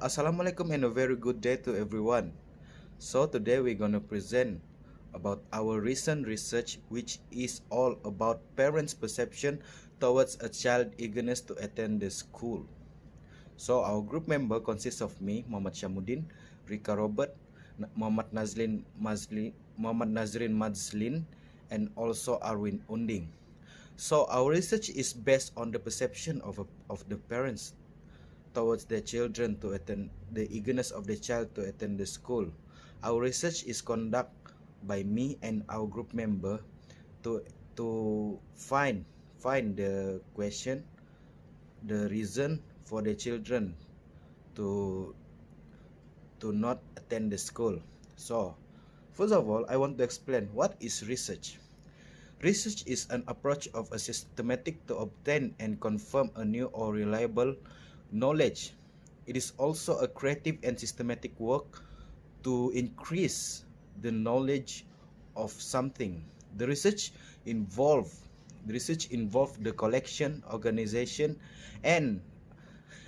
Assalamualaikum and a very good day to everyone. So today we're going to present about our recent research which is all about parents' perception towards a child eagerness to attend the school. So our group member consists of me, Muhammad Syamuddin, Rika Robert, Muhammad Nazrin Mazlin, and also Arwin Unding. So our research is based on the perception of the parents towards their children to attend the eagerness of the child to attend the school. Our research is conducted by me and our group member to to find the question, the reason for the children to not attend the school. So, first of all, I want to explain what is research. Research is an approach of a systematic to obtain and confirm a new or reliable knowledge. It is also a creative and systematic work to increase the knowledge of something. The research involve the collection, organization, and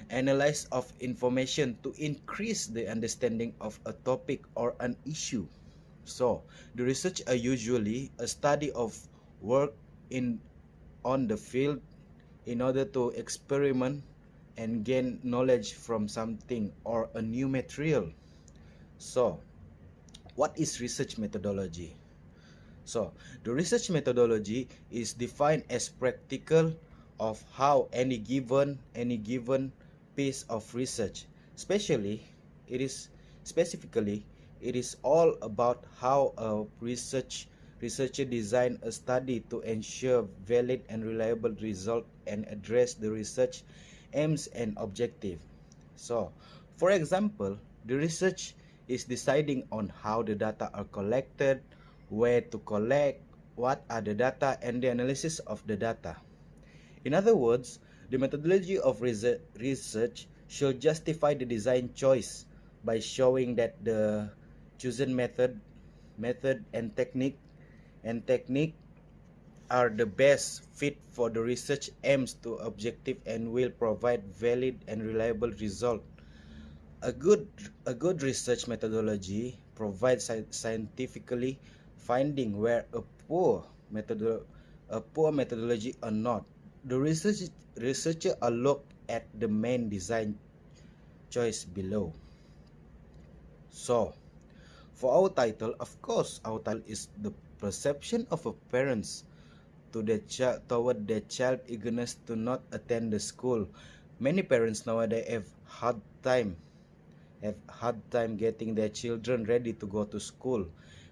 analysis of information to increase the understanding of a topic or an issue. So, the research are usually a study of work in on the field in order to experiment and gain knowledge from something or a new material. So, what is research methodology? So, the research methodology is defined as practical of how any given piece of research, especially it is specifically it is all about how a researcher design a study to ensure valid and reliable result and address the research aims and objective. So, for example, the research is deciding on how the data are collected, where to collect, what are the data, and the analysis of the data. In other words, the methodology of research should justify the design choice by showing that the chosen method and technique are the best fit for the research aims to objective and will provide valid and reliable result. A good a good research methodology provides scientifically finding where a poor methodology or not. The researcher will look at the main design choice below. So, for our title, of course, our title is the perception of a parents to the child toward their child eagerness to not attend the school. Many parents nowadays have hard time getting their children ready to go to school.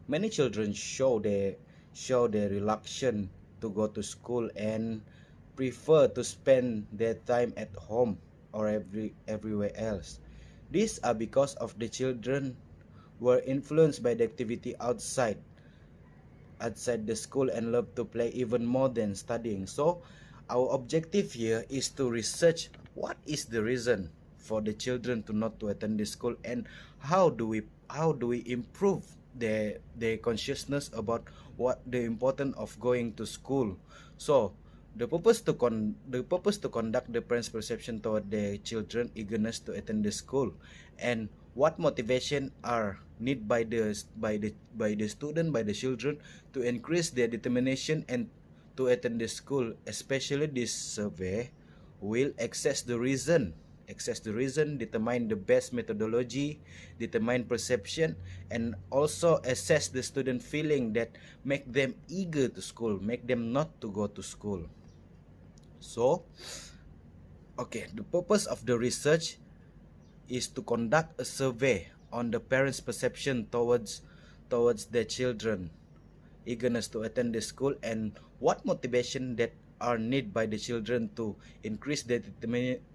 Many children show their reluctance to go to school and prefer to spend their time at home or everywhere else. These are because of the children were influenced by the activity outside the school and love to play even more than studying. So, our objective here is to research what is the reason for the children to not to attend the school, and how do we improve their consciousness about what the importance of going to school. So, the purpose to conduct the parents' perception toward their children eagerness to attend the school, and what motivation are need by the student, by the children, to increase their determination and to attend the school. Especially this survey will assess the reason, determine the best methodology, determine perception, and also assess the student feeling that make them eager to school, make them not to go to school. So, okay, the purpose of the research is to conduct a survey on the parents' perception towards their children eagerness to attend the school, and what motivation that are need by the children to increase their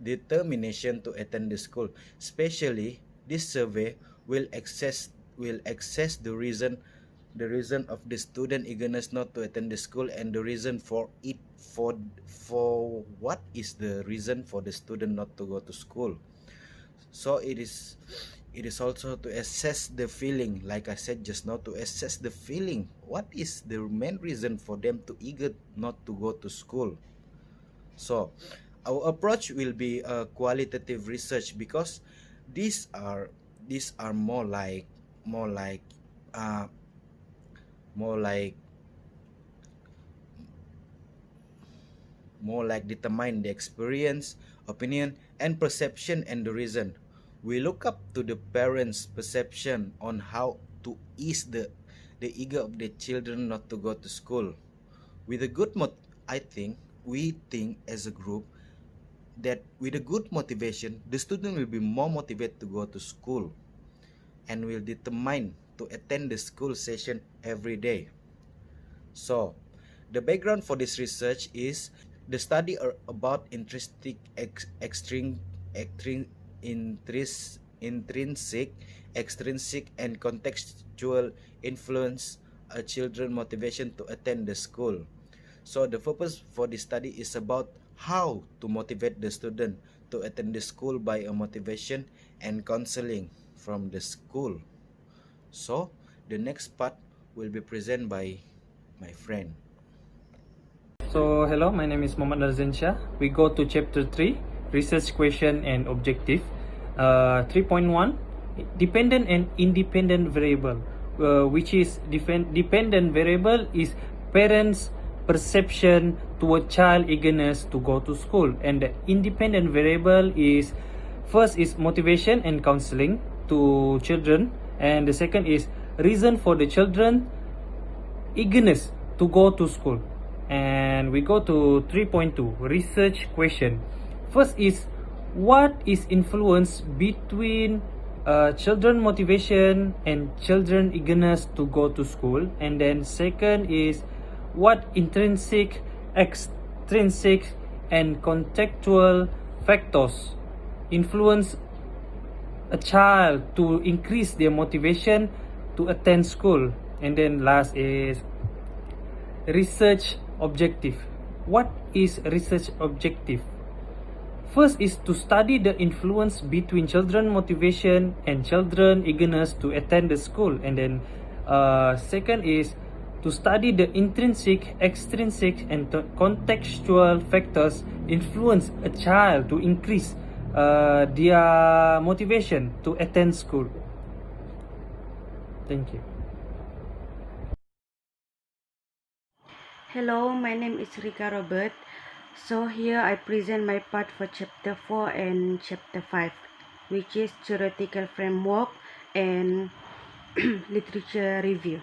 determination to attend the school. Especially, this survey will assess the reason of the student eagerness not to attend the school, and the reason for it for what is the reason for the student not to go to school. So it is also to assess the feeling, like I said just now, to assess the feeling, what is the main reason for them to eager not to go to school. So, our approach will be a qualitative research because these are these are more like uh, more like more like determine the experience, opinion, and perception and the reason. We look up to the parents' perception on how to ease the ego of the children not to go to school. With a good I think we think as a group that with a good motivation, the student will be more motivated to go to school and will determine to attend the school session every day. So, the background for this research is the study about intrinsic, extrinsic, and contextual influence a children motivation to attend the school. So the purpose for this study is about how to motivate the student to attend the school by a motivation and counseling from the school. So the next part will be presented by my friend. So hello, my name is Muhammad Narzan Shah. We go to chapter 3, research question and objective. 3.1, dependent and independent variable, which is dependent variable is parents' perception to a child eagerness to go to school, and the independent variable is first is motivation and counseling to children, and the second is reason for the children eagerness to go to school. And we go to 3.2, research question. First is, what is influence between children motivation and children eagerness to go to school? And then second is, what intrinsic, extrinsic, and contextual factors influence a child to increase their motivation to attend school? And then last is research objective. What is research objective? First is to study the influence between children motivation and children eagerness to attend the school, and then second is to study the intrinsic, extrinsic, and contextual factors influence a child to increase their motivation to attend school. Thank you. Hello, my name is Rika Robert. So here I present my part for chapter 4 and chapter 5, which is theoretical framework and literature review.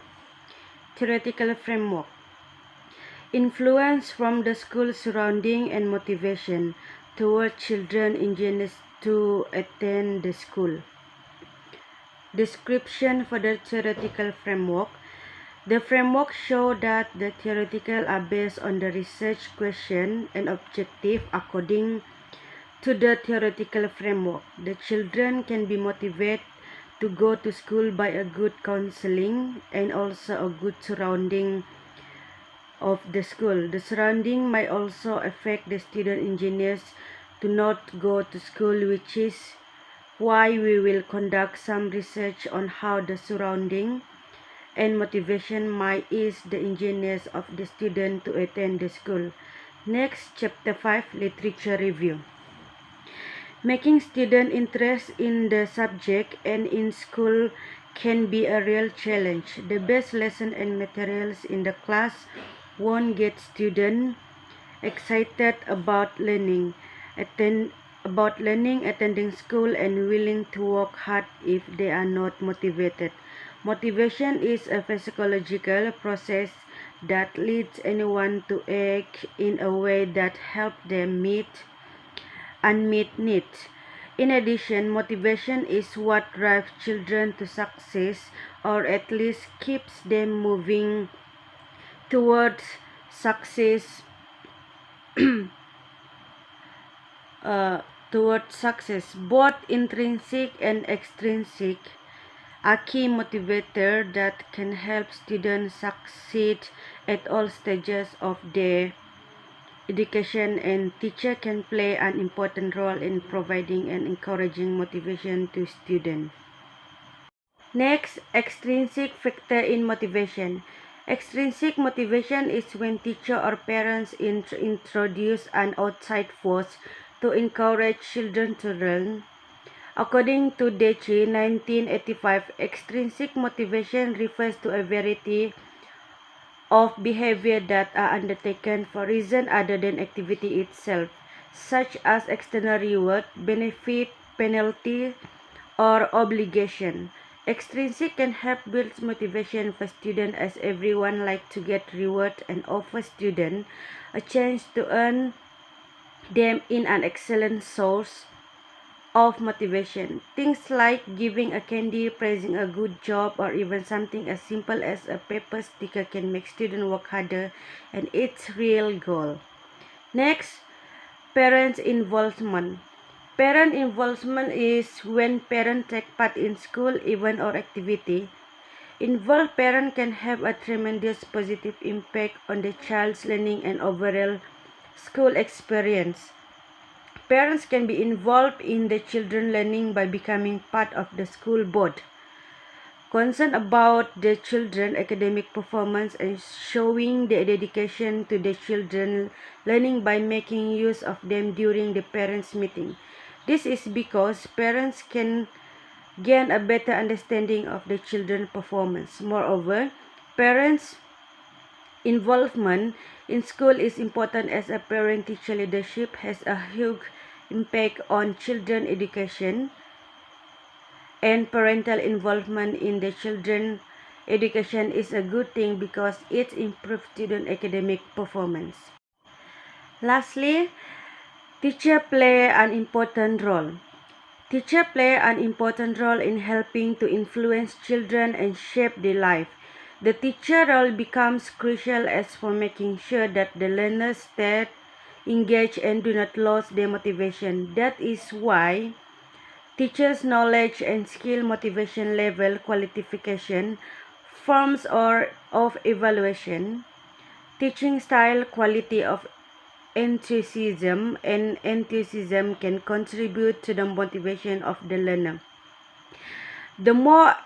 Theoretical framework. Influence from the school surrounding and motivation toward children eagerness to attend the school. Description for the theoretical framework. The framework shows that the theoretical are based on the research question and objective. According to the theoretical framework, the children can be motivated to go to school by a good counseling and also a good surrounding of the school. The surrounding might also affect the student engineers to not go to school, which is why we will conduct some research on how the surrounding and motivation might ease the eagerness of the student to attend the school. Next, chapter 5, literature review. Making student interest in the subject and in school can be a real challenge. The best lesson and materials in the class won't get students excited about learning, attending school, and willing to work hard if they are not motivated. Motivation is a physiological process that leads anyone to act in a way that helps them meet unmet needs. In addition, motivation is what drives children to success, or at least keeps them moving towards success. Both intrinsic and extrinsic are key motivator that can help students succeed at all stages of their education, and teacher can play an important role in providing and encouraging motivation to students. Next, extrinsic factor in motivation. Extrinsic motivation is when teacher or parents introduce an outside force to encourage children to learn. According to Deci, 1985, extrinsic motivation refers to a variety of behavior that are undertaken for reason other than activity itself, such as external reward, benefit, penalty, or obligation. Extrinsic can help build motivation for students as everyone likes to get reward and offer students a chance to earn them in an excellent source of motivation. Things like giving a candy, praising a good job, or even something as simple as a paper sticker can make students work harder and its real goal. Next, parents' involvement. Parent involvement is when parents take part in school event or activity. Involved parents can have a tremendous positive impact on the child's learning and overall school experience. Parents can be involved in the children's learning by becoming part of the school board, concerned about the children's academic performance and showing their dedication to the children's learning by making use of them during the parents' meeting. This is because parents can gain a better understanding of the children's performance. Moreover, parents' involvement in school is important as a parent-teacher leadership has a huge impact on children's education, and parental involvement in the children's education is a good thing because it improves student academic performance. Lastly, teacher play an important role. Teacher play an important role in helping to influence children and shape their life. The teacher role becomes crucial as for making sure that the learners stay engaged and do not lose their motivation. That is why teachers' knowledge and skill motivation level qualification, forms or of evaluation, teaching style, quality of enthusiasm, and enthusiasm can contribute to the motivation of the learner. The more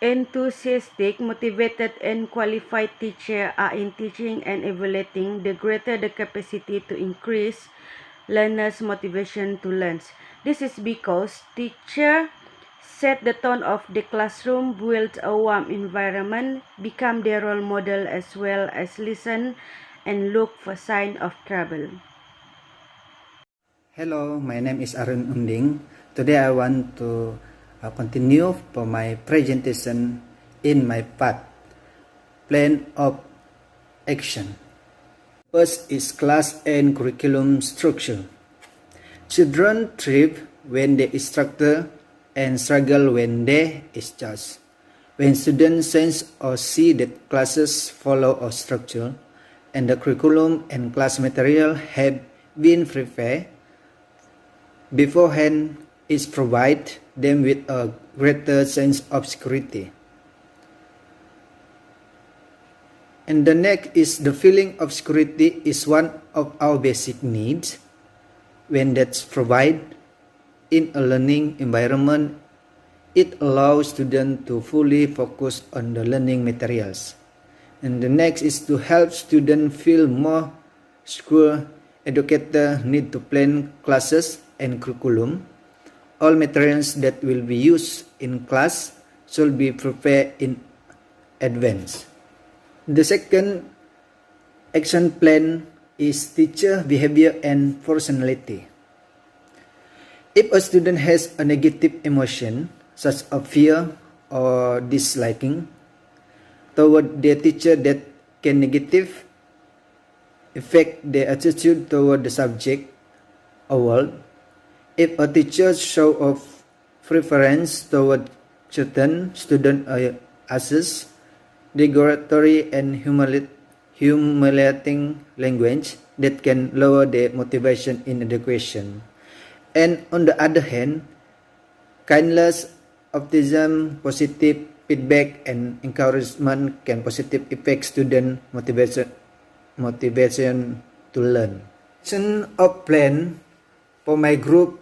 enthusiastic, motivated, and qualified teachers are in teaching and evaluating, the greater the capacity to increase learners' motivation to learn. This is because teachers set the tone of the classroom, build a warm environment, become their role model as well as listen and look for signs of trouble. Hello, my name is Arun Unding. Today I want to continue for my presentation in my part, plan of action. First is class and curriculum structure. Children thrive when they instructor and struggle when they is judged. When students sense or see that classes follow a structure and the curriculum and class material have been prepared beforehand, is provide them with a greater sense of security. And the next is the feeling of security is one of our basic needs. When that's provided in a learning environment, it allows students to fully focus on the learning materials. And the next is to help students feel more secure. Educators need to plan classes and curriculum. All materials that will be used in class should be prepared in advance. The second action plan is teacher behavior and personality. If a student has a negative emotion, such as fear or disliking, toward their teacher, that can negative affect their attitude toward the subject or world. If a teacher show of preference toward certain student uses derogatory and humiliating language, that can lower their motivation in education. And on the other hand, kindness, optimism, positive feedback, and encouragement can positively affect student motivation to learn. Of plan for my group,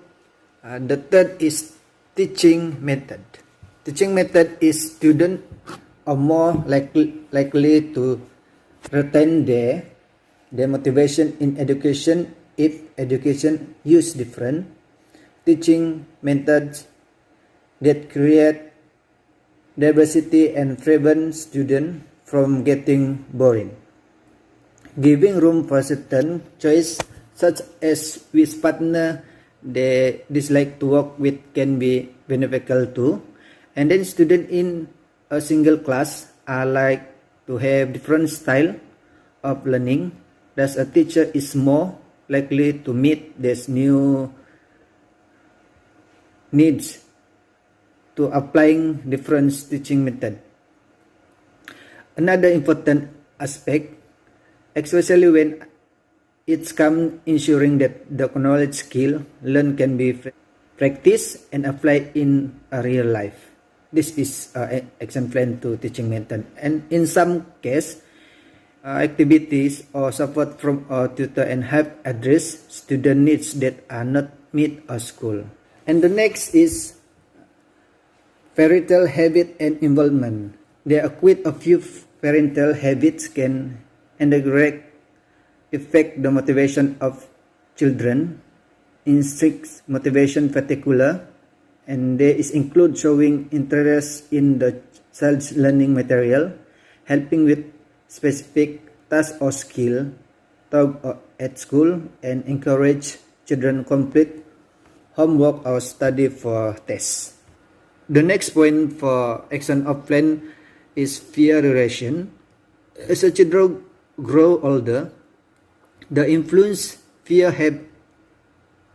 the third is teaching method. Teaching method is students are more likely to retain their motivation in education if education use different. teaching methods that create diversity and prevent students from getting boring. Giving room for certain choice, such as which partner they dislike to work with, can be beneficial too. And then students in a single class are like to have different style of learning. Thus, a teacher is more likely to meet these new needs to applying different teaching method. Another important aspect, especially when it's come ensuring that the knowledge skill learned can be practiced and applied in a real life. This is action plan to teaching method, and in some case, activities or support from a tutor and help address student needs that are not met at school. And the next is parental habit and involvement. They are quite a few parental habits can indirect affect the motivation of children. Instincts motivation particular, and they is include showing interest in the child's learning material, helping with specific task or skill taught at school, and encourage children complete homework or study for tests. The next point for action of plan is fear relation. As a children grow older, the influence fear have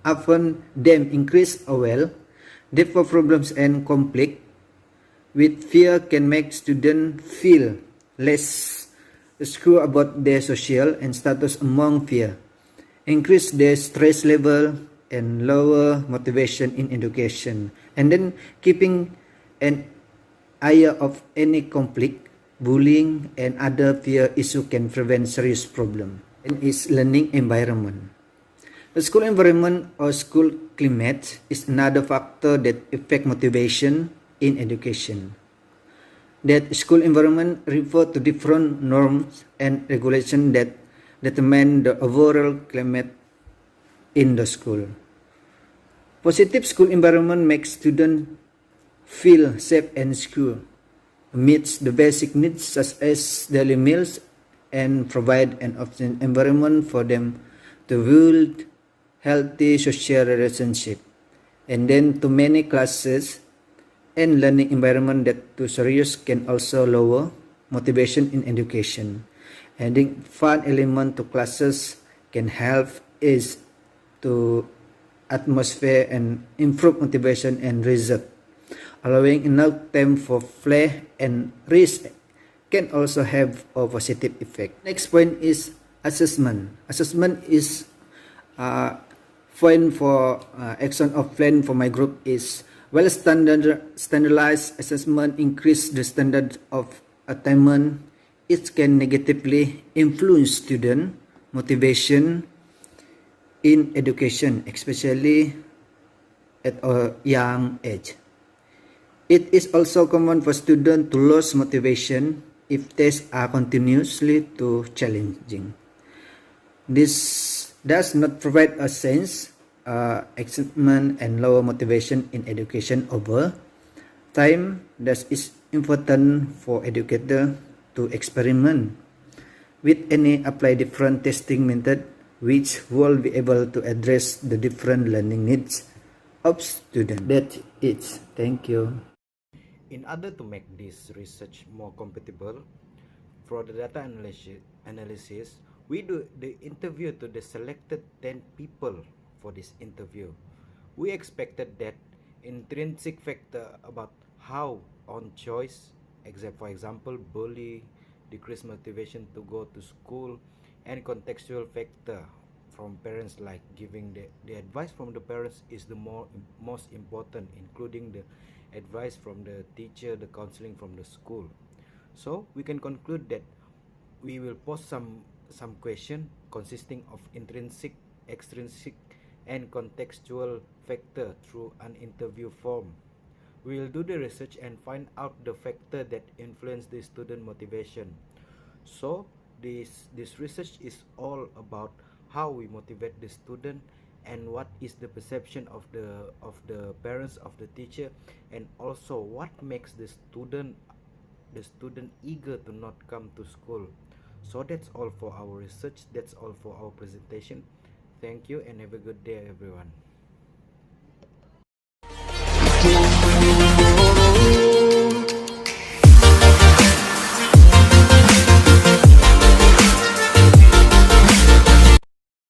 often them increase as well. Therefore, problems and conflict with fear can make students feel less secure about their social and status among fear, increase their stress level, and lower motivation in education. And then keeping an eye of any conflict, bullying, and other fear issue can prevent serious problem. And is learning environment. The school environment or school climate is another factor that affect motivation in education. That school environment refer to different norms and regulations that determine the overall climate in the school. Positive school environment makes students feel safe and secure, meets the basic needs such as daily meals, and provide an optimal environment for them to build healthy social relationship. And then too many classes and learning environment that too serious can also lower motivation in education. Adding fun element to classes can help is to atmosphere and improve motivation and result. Allowing enough time for play and risk can also have a positive effect. Next point is assessment. Assessment is point for action of plan for my group is well standardized assessment increase the standard of attainment. It can negatively influence student motivation in education, especially at a young age. It is also common for students to lose motivation if tests are continuously too challenging. This does not provide a sense excitement and lower motivation in education over time. Thus, it's important for educators to experiment with any apply different testing method which will be able to address the different learning needs of students. That is. Thank you. In order to make this research more compatible, for the data analysis, we do the interview to the selected 10 people for this interview. We expected that intrinsic factor about how on choice, for example, bully, decreased motivation to go to school, and contextual factor from parents, like giving the advice from the parents is the most important, including the advice from the teacher, the counseling from the school. So we can conclude that we will post some question consisting of intrinsic, extrinsic, and contextual factor through an interview form. We will do the research and find out the factor that influence the student motivation. So this research is all about how we motivate the student and what is the perception of the parents, of the teacher, and also what makes the student eager to not come to school. So that's all for our research, that's all for our presentation. Thank you and have a good day, everyone.